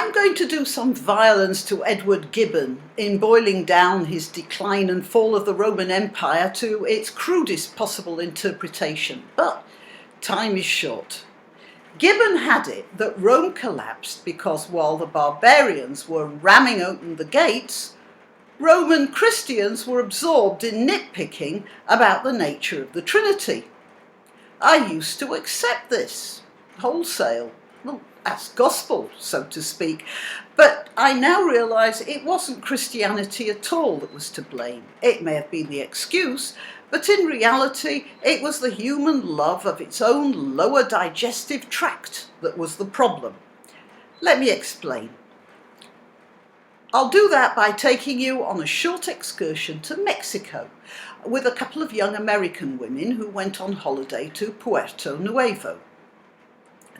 I'm going to do some violence to Edward Gibbon in boiling down his decline and fall of the Roman Empire to its crudest possible interpretation, but time is short. Gibbon had it that Rome collapsed because while the barbarians were ramming open the gates, Roman Christians were absorbed in nitpicking about the nature of the Trinity. I used to accept this wholesale, well, as gospel, so to speak, but I now realise it wasn't Christianity at all that was to blame. It may have been the excuse, but in reality it was the human love of its own lower digestive tract that was the problem. Let me explain. I'll do that by taking you on a short excursion to Mexico with a couple of young American women who went on holiday to Puerto Nuevo.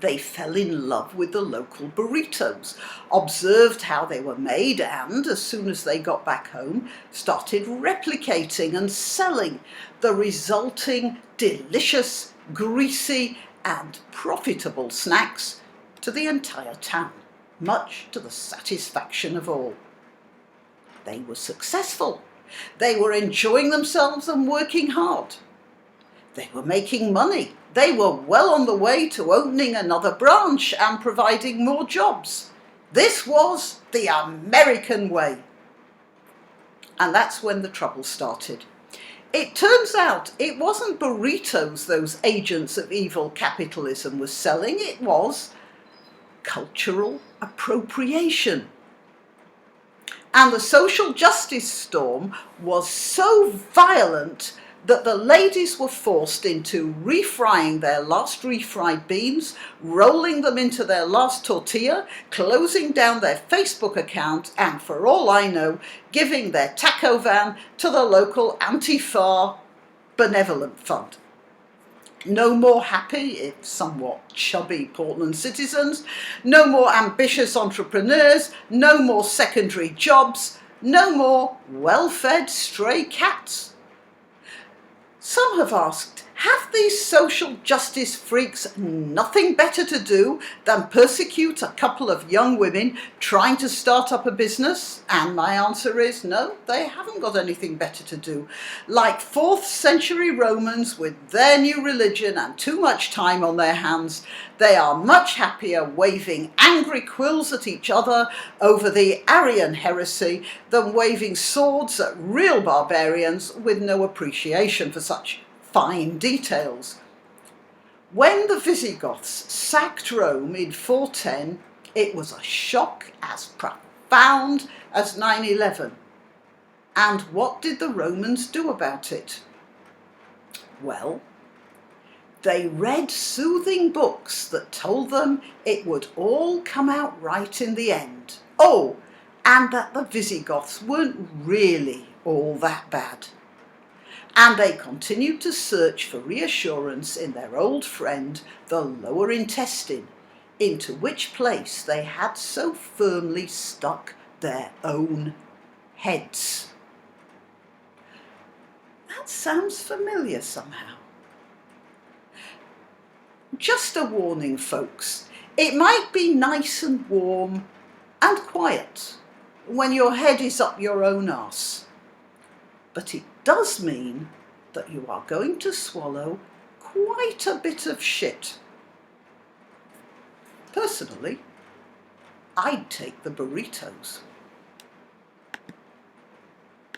They fell in love with the local burritos, observed how they were made, and as soon as they got back home, started replicating and selling the resulting delicious, greasy, and profitable snacks to the entire town, much to the satisfaction of all. They were successful. They were enjoying themselves and working hard. They were making money. They were well on the way to opening another branch and providing more jobs. This was the American way. And that's when the trouble started. It turns out it wasn't burritos those agents of evil capitalism were selling. It was cultural appropriation. And the social justice storm was so violent that the ladies were forced into refrying their last refried beans, rolling them into their last tortilla, closing down their Facebook account, and for all I know, giving their taco van to the local Antifa benevolent fund. No more happy, if somewhat chubby Portland citizens, no more ambitious entrepreneurs, no more secondary jobs, no more well-fed stray cats. Some have asked, have these social justice freaks nothing better to do than persecute a couple of young women trying to start up a business? And my answer is no, they haven't got anything better to do. Like 4th century Romans with their new religion and too much time on their hands, they are much happier waving angry quills at each other over the Arian heresy than waving swords at real barbarians with no appreciation for such fine details. When the Visigoths sacked Rome in 410, it was a shock as profound as 9/11. And what did the Romans do about it? Well, they read soothing books that told them it would all come out right in the end. Oh, and that the Visigoths weren't really all that bad. And they continued to search for reassurance in their old friend, the lower intestine, into which place they had so firmly stuck their own heads. That sounds familiar somehow. Just a warning, folks. It might be nice and warm and quiet when your head is up your own arse. But it does mean that you are going to swallow quite a bit of shit. Personally, I'd take the burritos.